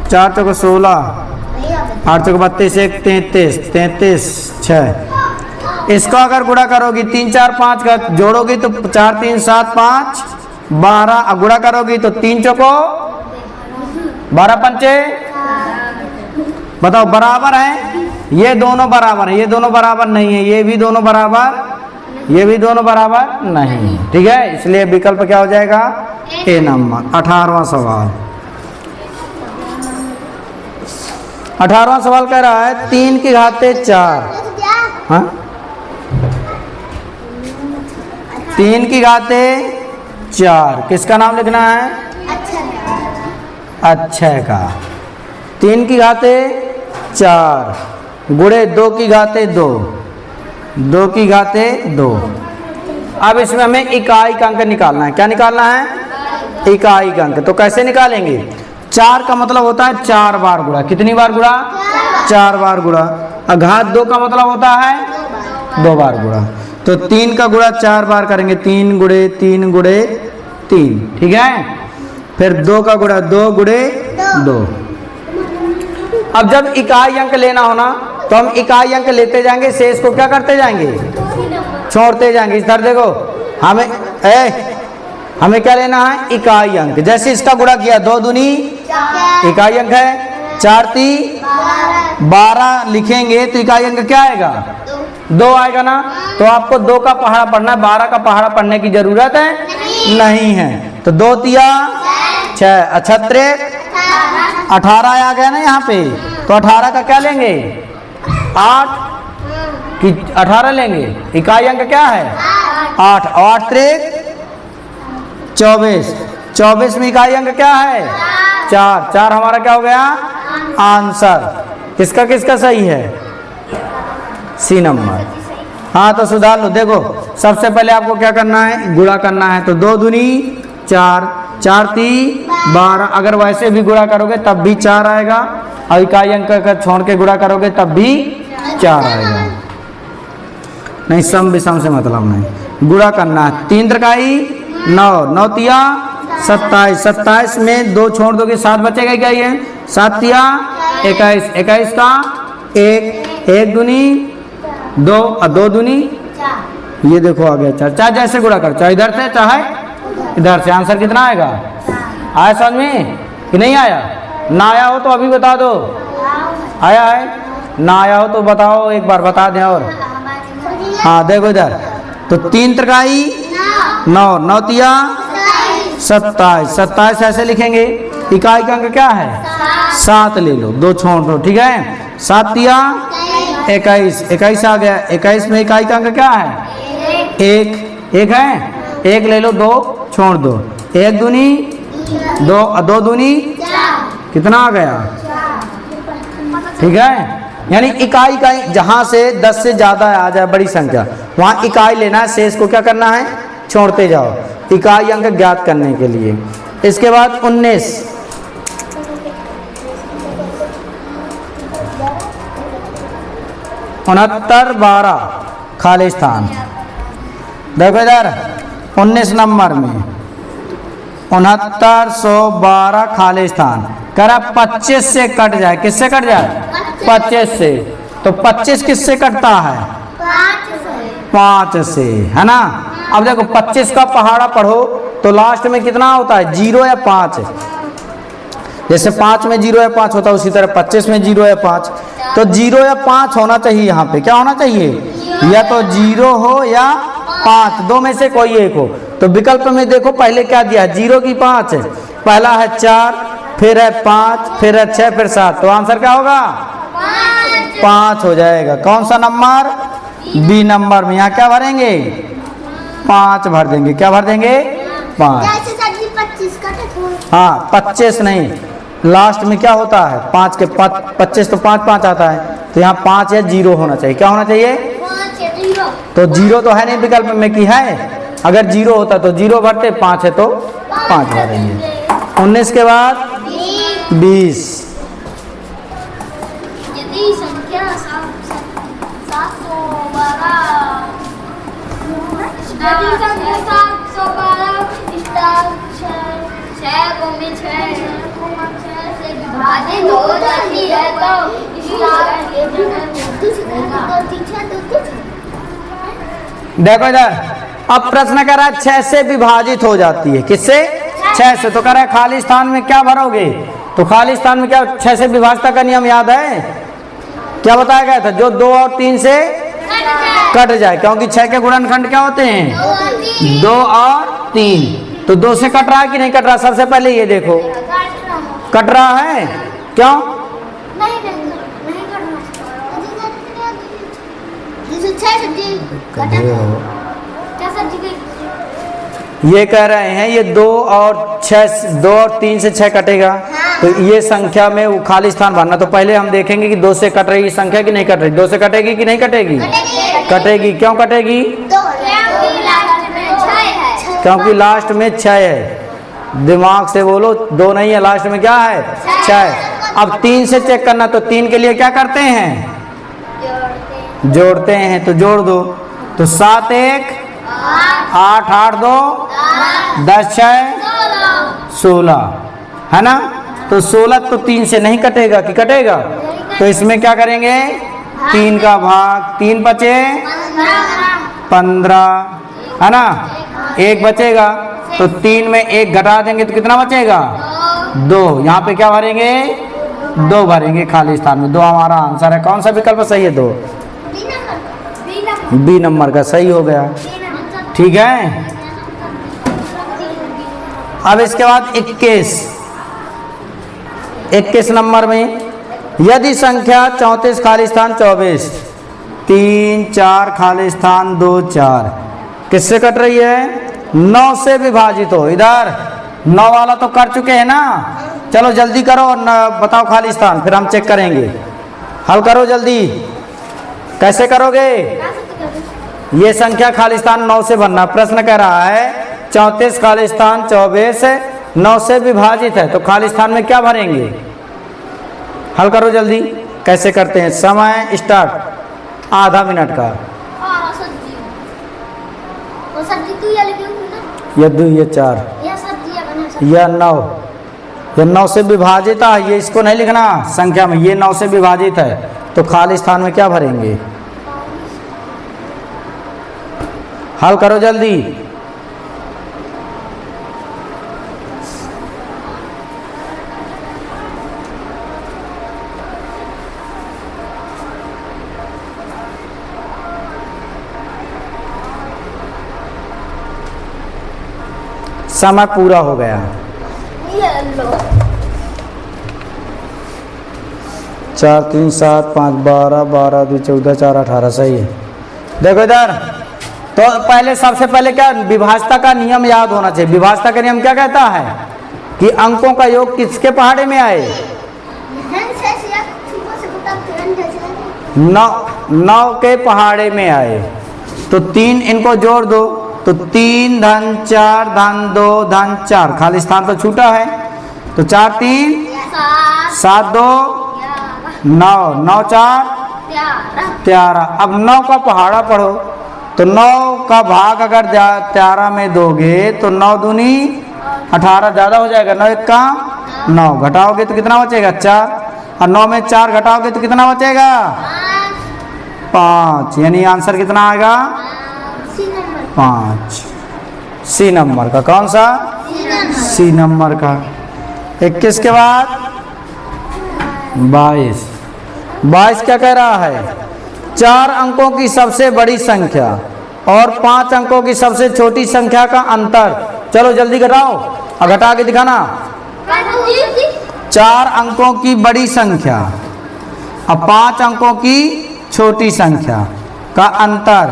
4 चौको 16, 8 चौको 32 1 33 33 6। इसको अगर गुणा करोगी 3 4 5 का जोड़ोगी तो 4 3 7 5 12, गुणा करोगी तो 3 चौको 12 पंचे, बताओ बराबर है, ये दोनों बराबर है, ये दोनों बराबर नहीं है, ये भी दोनों बराबर, ये भी दोनों बराबर नहीं, ठीक है। इसलिए विकल्प क्या हो जाएगा, ए नंबर। 18वां सवाल, 18वां सवाल कह रहा है 3 की घाते 4, हाँ 3 की घाते 4, किसका नाम लिखना है, अक्षय का। 3 की घाते 4 गुणे 2 की घाते 2, 2 की घाते 2। अब इसमें हमें इकाई का अंक निकालना है, क्या निकालना है, इकाई का अंक। तो कैसे निकालेंगे, 4 का मतलब होता है 4 बार गुणा, कितनी बार गुणा, 4 बार गुणा। घात 2 का मतलब होता है 2 बार गुणा, तो 3 का गुणा 4 बार करेंगे, 3 गुणे 3 गुणे 3, ठीक है। फिर 2 का गुणा 2 गुणे 2। अब जब इकाई अंक लेना हो ना तो हम इकाई अंक लेते जाएंगे, शेष को क्या करते जाएंगे, छोड़ते जाएंगे। इधर देखो, हमें क्या लेना है, इकाई अंक। जैसे इसका गुणा किया 2 दूनी इकाई अंक है, 4 ती 12 लिखेंगे तो इकाई अंक क्या आएगा, 2 आएगा ना। तो आपको 2 का पहाड़ा पढ़ना है, 12 का पहाड़ा पढ़ने की जरूरत है नहीं है। तो 2 तिया 6, अच्छा 18 आ गया ना यहाँ पे, तो 18 का क्या लेंगे, 8 कि 18 लेंगे, इकाई अंक क्या है 8, और 8 3 24, 24 में इकाई अंक क्या है 4, 4 हमारा क्या हो गया आंसर। किसका किसका सही है, सी नंबर। हाँ तो सुधार लो, देखो सबसे पहले आपको क्या करना है, गुणा करना है। तो 2 दूनी 4, 4 ती 12, अगर वैसे भी गुणा करोगे तब भी 4 आएगा, और इकाई अंक का छोड़ के गुणा करोगे तब भी 4 आएगा। नहीं, सम विषम से मतलब नहीं, गुणा करना है। 3 त्रिकाई 9, 9 तिया 27, 27 में 2 छोड़ दोगे 7 बचेगा क्या, ये 7 तिया 21, 21 का 1, 1 दूनी 2 और 2 दूनी, ये देखो आ गया 4, चाहे जैसे गुणा कर, चाहे इधर से चाहे इधर से। आंसर कितना आएगा, आया समझ में कि नहीं आया, ना आया हो तो अभी बता दो, आया है ना आया हो तो बताओ, एक बार बता दें। और हाँ देखो इधर, तो 3 त्रिकाई 9, 9 तिया 27, 27 ऐसे लिखेंगे, इकाई का अंक क्या है 7 ले लो, 2 छोड़ दो, ठीक है। 7 तिया 21, 21 आ गया, 21 में इकाई का अंक क्या है 1, 1 है, 1 ले लो, 2 छोड़ दो, 1 दूनी 2 और 2 दूनी कितना आ गया, ठीक है। यानी इकाई का जहां से 10 से ज्यादा आ जाए बड़ी संख्या, वहां इकाई लेना है, शेष को क्या करना है छोड़ते जाओ, इकाई अंक ज्ञात करने के लिए। इसके बाद 19, 69 12 खाली स्थान। देखो इधर 19 नंबर में 6912 खाली स्थान, करा 25 से कट जाए, किससे कट जाए 25 से, तो 25 किससे कटता है 5 से, है ना। अब देखो 25 का पहाड़ा पढ़ो तो लास्ट में कितना होता है 0 या 5, जैसे 5 में 0 या 5 होता है उसी तरह 25 में 0 या 5, तो 0 या 5 होना चाहिए। यहाँ पे क्या होना चाहिए, या तो 0 हो या 5, 2 में से कोई एक हो। तो विकल्प में देखो पहले क्या दिया है 0 की 5 है, पहला है 4, फिर है 5, फिर है 6, फिर 7, तो आंसर क्या होगा 5 हो जाएगा। कौन सा नंबर, बी नंबर में। यहाँ क्या भरेंगे 5 भर देंगे। क्या भर देंगे? 5। जैसे सर जी 25 का था। हाँ 25 नहीं, लास्ट में क्या होता है 5 के 25 तो 5 5 आता है, तो यहाँ 5 या 0 होना चाहिए। क्या होना चाहिए? 5 है 0 तो 0 तो है नहीं विकल्प में कि है, अगर 0 होता तो 0 भरते, 5 है तो 5 भरेंगे। 19 के बाद 20। यदि संख्या 712 यदि संख्या 712 स्टार 6 को में 6 से विभाजित हो जाती है तो स्टार के देखो इधर, अब प्रश्न कर रहा है 6 से विभाजित हो जाती है। किससे? 6 से। तो कह रहा है खाली स्थान में क्या भरोगे? तो खाली स्थान में क्या 6 से विभाजता का नियम याद है? क्या बताया गया था? जो 2 और 3 से कट जाए, क्योंकि 6 के गुणनखंड क्या होते हैं? 2 और 3। तो 2 से कट रहा है कि नहीं कट रहा? सबसे पहले ये देखो, कट रहा है। क्यों? ये कह रहे हैं ये 2 और 3 से 6 कटेगा, तो ये संख्या में वो खाली स्थान भरना। तो पहले हम देखेंगे कि 2 से कट रही संख्या कि नहीं कट रही। 2 से कटेगी कि नहीं कटेगी? कटेगी। क्यों कटेगी? क्योंकि लास्ट में 6 है। दिमाग से बोलो, 2 नहीं है, लास्ट में क्या है? 6 है। अब 3 से चेक करना, तो 3 के लिए क्या करते हैं? जोड़ते हैं। तो जोड़ दो, तो 7 1 8 8 2 10 6 16 है ना। तो 16 तो 3 से नहीं कटेगा कि कटेगा? तो इसमें क्या करेंगे? 3 का भाग, 3 बचे 15 है ना, 1 बचेगा। तो 3 में 1 घटा देंगे तो कितना बचेगा? 2। यहाँ पे क्या भरेंगे? 2 भरेंगे खाली स्थान में। 2 हमारा आंसर है। कौन सा विकल्प सही है? 2 बी नंबर का सही हो गया। ठीक है। अब इसके बाद 21 नंबर में यदि संख्या 34 खाली स्थान 24 3 4 खाली स्थान 2 4 किससे कट रही है? 9 से विभाजित हो। इधर 9 वाला तो कर चुके हैं ना, चलो जल्दी करो और बताओ खाली स्थान, फिर हम चेक करेंगे। हल करो जल्दी। कैसे करोगे? ये संख्या खाली स्थान 9 से भरना। प्रश्न कह रहा है 34 खाली स्थान 24 9 से विभाजित है, तो खाली स्थान में क्या भरेंगे? हल करो जल्दी। कैसे करते हैं? समय स्टार्ट। आधा मिनट का। ये 2 ये 4 या 9, ये 9 से विभाजित है। ये इसको नहीं लिखना संख्या में, ये 9 से विभाजित है, तो खाली स्थान में क्या भरेंगे? हल करो जल्दी। समय पूरा हो गया। 4 3 7 5 12 12 2 14 4 18 सही है। देखो इधर, तो पहले सबसे पहले क्या विभाजता का नियम याद होना चाहिए। विभाजता का नियम क्या कहता है? कि अंकों का योग किसके पहाड़े में आए? 9 के पहाड़े में आए। तो 3 इनको जोड़ दो, तो 3 धन 4 धन 2 धन 4 खाली स्थान तो छूटा है, तो 4 3 7 2 9 9 4 13। अब 9 का पहाड़ा पढ़ो, तो 9 का भाग अगर 13 में दोगे तो 9 दूनी 18 ज़्यादा हो जाएगा। 9 1 का 9 घटाओगे तो कितना बचेगा? 4। और 9 में 4 घटाओगे तो कितना बचेगा? 5। यानी आंसर कितना आएगा? 5। सी नंबर का। कौन सा? सी नंबर का। 21 के बाद 22। 22 क्या कह रहा है? 4 अंकों की सबसे बड़ी संख्या और 5 अंकों की सबसे छोटी संख्या का अंतर। चलो जल्दी घटाओ और घटा के दिखाना। 4 अंकों की बड़ी संख्या और 5 अंकों की छोटी संख्या का अंतर।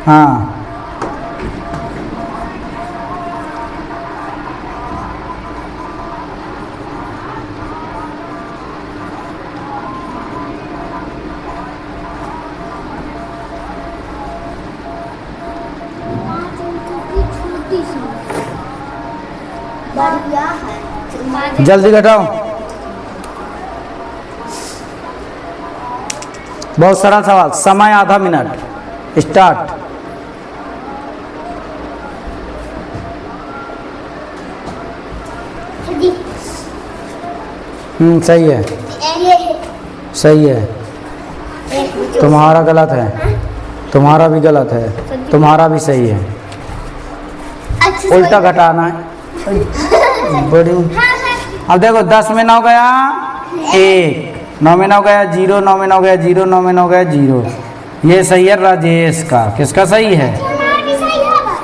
हाँ बढ़िया है। जल्दी घटाओ। बहुत सरल सवाल, समय आधा मिनट, स्टार्ट। सही है, सही है। तुम्हारा गलत है, तुम्हारा भी गलत है, तुम्हारा भी सही है। उल्टा घटाना है बड़ी। अब देखो 10 में 9 गया 1, 9 में 9 गया 0, 9 में 9 गया 0, 9 में 9 गया 0। ये सही है राजेश का। किसका सही है?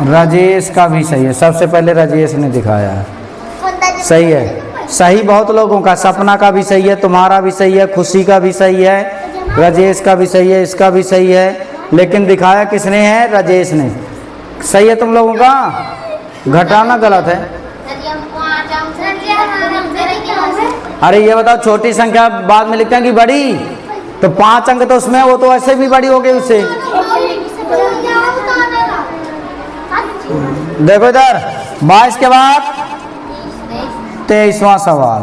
राजेश का भी सही है। सबसे पहले राजेश ने दिखाया है, सही है। सही बहुत लोगों का, सपना का भी सही है, तुम्हारा भी सही है, खुशी का भी सही है, राजेश का भी सही है, इसका भी सही है। लेकिन दिखाया किसने है? राजेश ने। सही है तुम लोगों का, घटाना गलत है। अरे ये बताओ, छोटी संख्या बाद में लिखते हैं कि बड़ी? तो 5 अंक तो उसमें, वो तो ऐसे भी बड़ी हो गई उससे। देखो इधर 22 के बाद 23वां सवाल।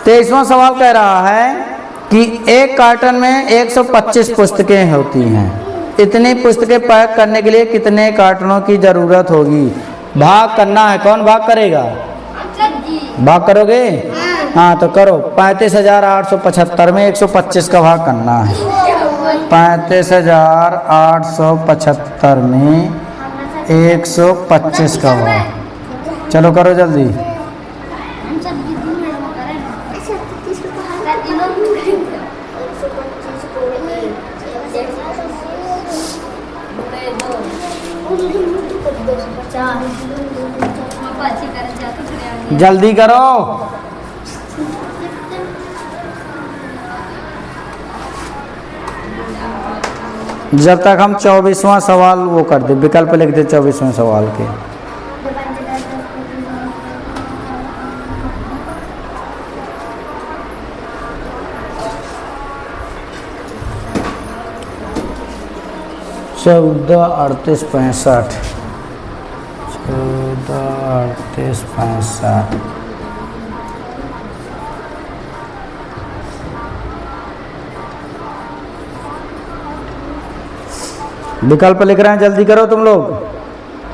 23वां सवाल कह रहा है कि एक कार्टन में 125 पुस्तकें होती हैं। इतनी पुस्तकें पैक करने के लिए कितने कार्टनों की जरूरत होगी? भाग करना है, कौन भाग करेगा? भाग करोगे? हाँ तो करो। 35,875 में 125 का भाग करना है। 35,875 में 125 का भाग। चलो करो जल्दी। जल्दी करो। जब तक हम 24वां सवाल वो कर दे, विकल्प लिख दे 24वें सवाल के। चौदह 38 65, 14 38 65। विकल्प लिख रहे हैं, जल्दी करो तुम लोग।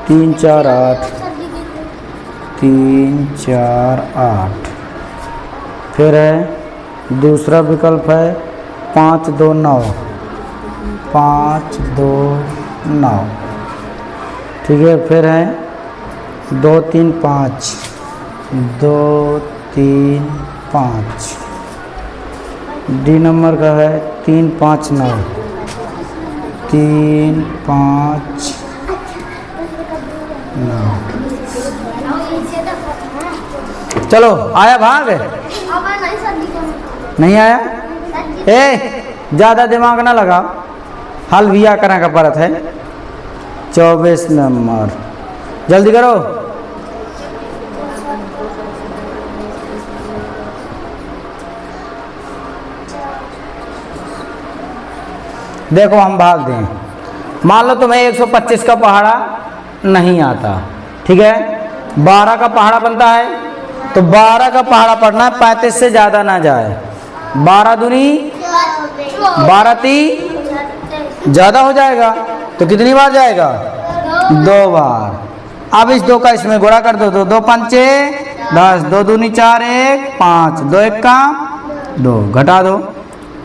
3 4 8, 3 4 8। फिर है दूसरा विकल्प है 5 2 9, 5 2 9। ठीक है। फिर है 2 3 5, 2 3 5। डी नंबर का है 3 5 9, 3 5 9। चलो आया भाग? नहीं आया? ज़्यादा दिमाग ना लगा, हल भी करने का परत है। 24 नंबर, जल्दी करो। देखो हम भाग दें। मान लो तुम्हें 125 का पहाड़ा नहीं आता, ठीक है। 12 का पहाड़ा बनता है, तो 12 का पहाड़ा पढ़ना है, 35 से ज़्यादा ना जाए। 12 दूनी 12 ती ज़्यादा हो जाएगा, तो कितनी बार जाएगा? 2 बार। अब इस 2 का इसमें गुणा कर दो, 2 2 पंचे 10, 2 दूनी 4 1 5, 2 1 का 2, घटा दो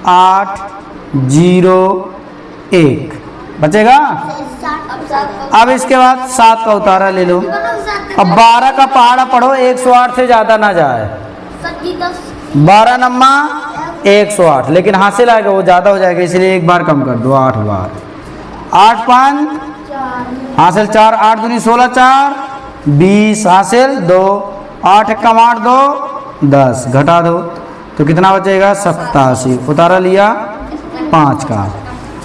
8 0 1 बचेगा। अब इसके बाद 7 का उतारा ले लो। अब 12 का पहाड़ा पढ़ो, 108 से ज़्यादा ना जाए। 12 नम्मा 108, लेकिन हासिल आएगा वो ज़्यादा हो जाएगा, इसलिए एक बार कम कर दो, 8 बार। 8 5 हासिल 4, 8 दूनी 16 4 20 हासिल 2, 8 1 कम 8 2 10, घटा दो तो कितना बचेगा? 87। उतारा लिया 5 का।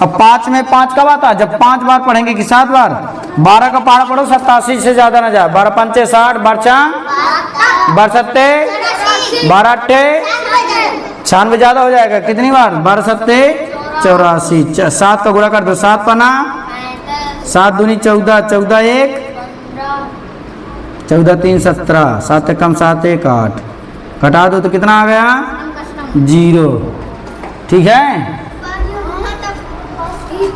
अब 5 में 5 कब आता? जब 5 बार पढ़ेंगे कि 7 बार। 12 का पहाड़ा पढ़ो 87 से ज्यादा ना जाए। 12 पंचे 60, बरचा 12 सत्ते 12 अट्ठे 96 ज्यादा हो जाएगा। कितनी बार? 12 सत्ते 84। 7 का गुणा कर दो, 7 पना 7 दूनी 14, 14 1 14 3 17, 7 कम 7 1 8, घटा दो तो कितना आ गया? 0। ठीक है,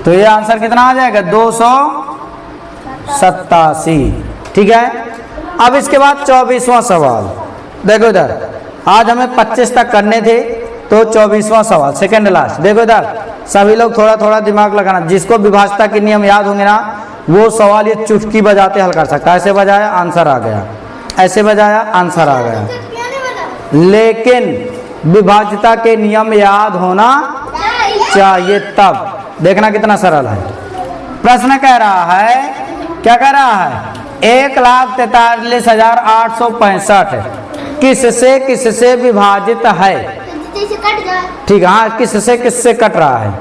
तो ये आंसर कितना आ जाएगा? 287। ठीक है, अब इसके बाद 24वां सवाल देखो इधर। आज हमें 25 तक करने थे, तो 24वां सवाल सेकंड लास्ट। देखो इधर, सभी लोग थोड़ा थोड़ा दिमाग लगाना। जिसको विभाजता के नियम याद होंगे ना, वो सवाल ये चुटकी बजाते हल कर सकता है। ऐसे बजाया आंसर आ गया, ऐसे बजाया आंसर आ गया। लेकिन विभाजता के नियम याद होना चाहिए, तब देखना कितना सरल है। प्रश्न कह रहा है, क्या कह रहा है? 1,43,865 किससे किससे विभाजित है? ठीक है, हाँ, किससे किससे कट रहा है?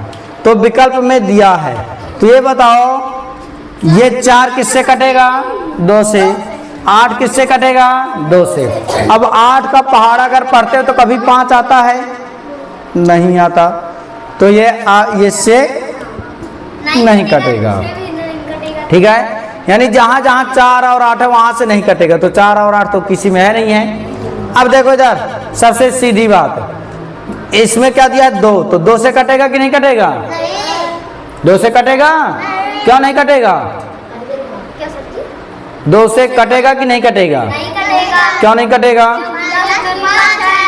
तो विकल्प में दिया है, तो ये बताओ, ये 4 किससे कटेगा? 2 से। 8 किससे कटेगा? 2 से। अब 8 का पहाड़ अगर पढ़ते हो तो कभी 5 आता है? नहीं आता, तो ये इससे नहीं कटेगा। ठीक है, यानी जहां जहां 4 और 8 है वहां से नहीं कटेगा, तो 4 और 8 तो किसी में है नहीं है। अब देखो इधर, सबसे सीधी बात, इसमें क्या दिया? 2, तो 2 से कटेगा कि नहीं कटेगा? 2 से कटेगा? क्यों नहीं कटेगा? 2 से कटेगा कि नहीं कटेगा? क्यों नहीं कटेगा?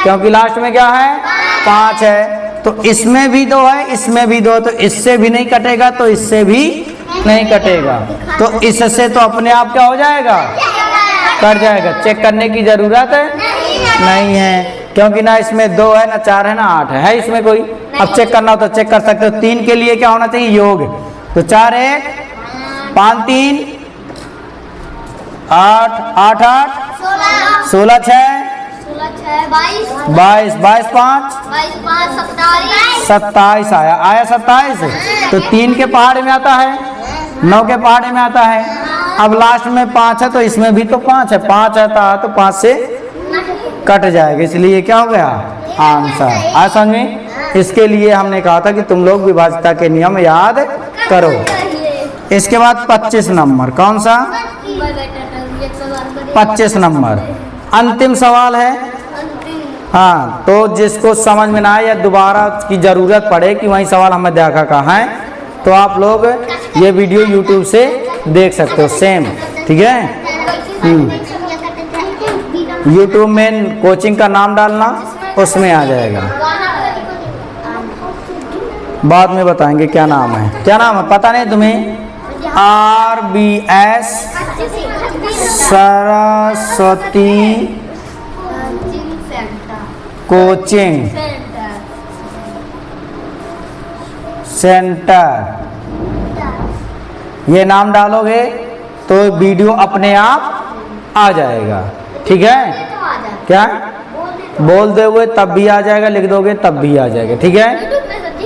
क्योंकि लास्ट में क्या है? 5 है। तो इसमें भी 2 है, इसमें भी 2, तो इससे भी नहीं कटेगा, तो इससे भी नहीं कटेगा, तो इससे तो अपने आप क्या हो जाएगा? कट जाएगा। चेक करने की जरूरत नहीं है, क्योंकि ना इसमें 2 है, ना 4 है, ना 8 है इसमें कोई। अब चेक करना हो तो चेक कर सकते हो। 3 के लिए क्या होना चाहिए? योग। तो 4 1 5 3 8 8 8 16 6 22 22 5 27 आया 27। तो 3 के पहाड़े में आता है, 9 के पहाड़े में आता है। अब लास्ट में 5 है, तो इसमें भी तो 5 है। 5 आता है तो 5 से कट जाएगा, इसलिए क्या हो गया? आंसर। आज समझ में? इसके लिए हमने कहा था कि तुम लोग विभाजता के नियम याद करो। इसके बाद 25 नंबर, कौन सा? 25 नंबर अंतिम सवाल है। हाँ, तो जिसको समझ में ना आए या दोबारा की जरूरत पड़े कि वही सवाल हमें देखा कहाँ है, तो आप लोग ये वीडियो YouTube से देख सकते हो सेम। ठीक है, YouTube में कोचिंग का नाम डालना, उसमें आ जाएगा। बाद में बताएंगे क्या नाम है। क्या नाम है पता नहीं तुम्हें? RBS सरस्वती कोचिंग सेंटर, ये नाम डालोगे तो वीडियो अपने आप आ जाएगा। ठीक है, क्या बोल दोगे तब भी आ जाएगा, लिख दोगे तब भी आ जाएगा। ठीक है,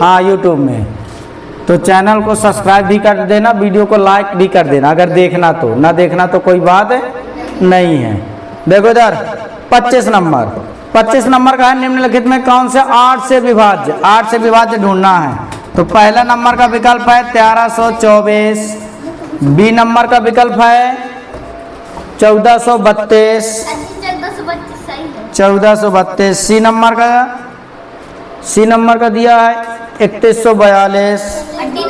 हाँ YouTube में। तो चैनल को सब्सक्राइब भी कर देना, वीडियो को लाइक भी कर देना, अगर देखना तो। ना देखना तो कोई बात नहीं है। देखो इधर 25 नंबर, 25 नंबर का है, निम्नलिखित में कौन से 8 से विभाज्य, 8 से विभाज्य ढूंढना है। तो पहला नंबर का विकल्प है 1324, बी नंबर का विकल्प है 1432, 1432, सी नंबर का दिया है 3142,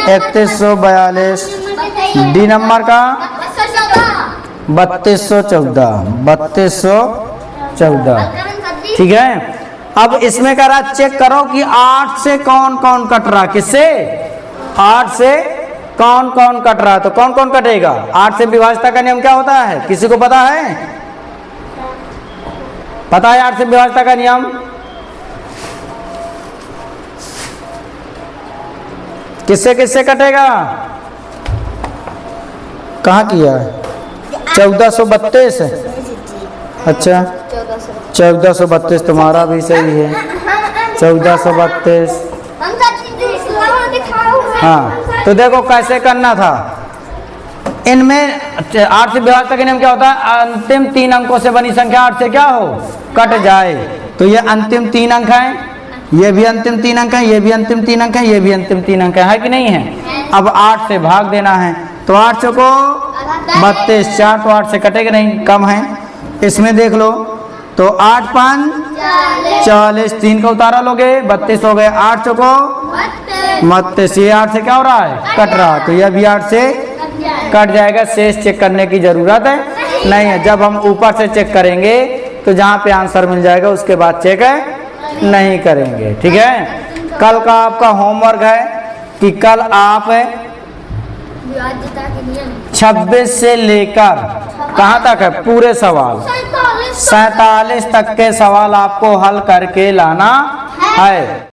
3142, डी नंबर का 3214। ठीक है, अब इसमें कह रहा चेक करो कि 8 से कौन कौन कट रहा। किससे? 8 से कौन कौन कट रहा। तो कौन कौन कटेगा? 8 से विभाजता का नियम क्या होता है? किसी को पता है? पता है 8 से विभाजता का नियम? किससे किससे कटेगा? कहाँ किया है? 1432। अच्छा, 1432 तुम्हारा भी सही है। 1432 हाँ, तो देखो कैसे करना था। इनमें 8 से विभाज्यता के नियम क्या होता है, अंतिम 3 अंकों से बनी संख्या 8 से क्या हो, कट जाए। तो ये अंतिम 3 अंक हैं, ये भी अंतिम 3 अंक हैं, ये भी अंतिम 3 अंक हैं, ये भी अंतिम 3 अंक है कि नहीं है। अब 8 से भाग देना है, तो 8 चौको 32, 4 तो 8 से कटेगा नहीं, कम है। इसमें देख लो, तो 8 5 40, 3 का उतारा लोगे 32 हो गए, 8 चौको 32, ये 8 से क्या हो रहा है, कट रहा, तो यह भी 8 से कट जाएगा। शेष चेक करने की जरूरत है नहीं है। जब हम ऊपर से चेक करेंगे तो जहाँ पे आंसर मिल जाएगा उसके बाद चेक नहीं करेंगे, ठीक है। कल का आपका होमवर्क है कि कल आप 26 से लेकर कहाँ तक है, पूरे सवाल 47 तक के सवाल आपको हल करके लाना है।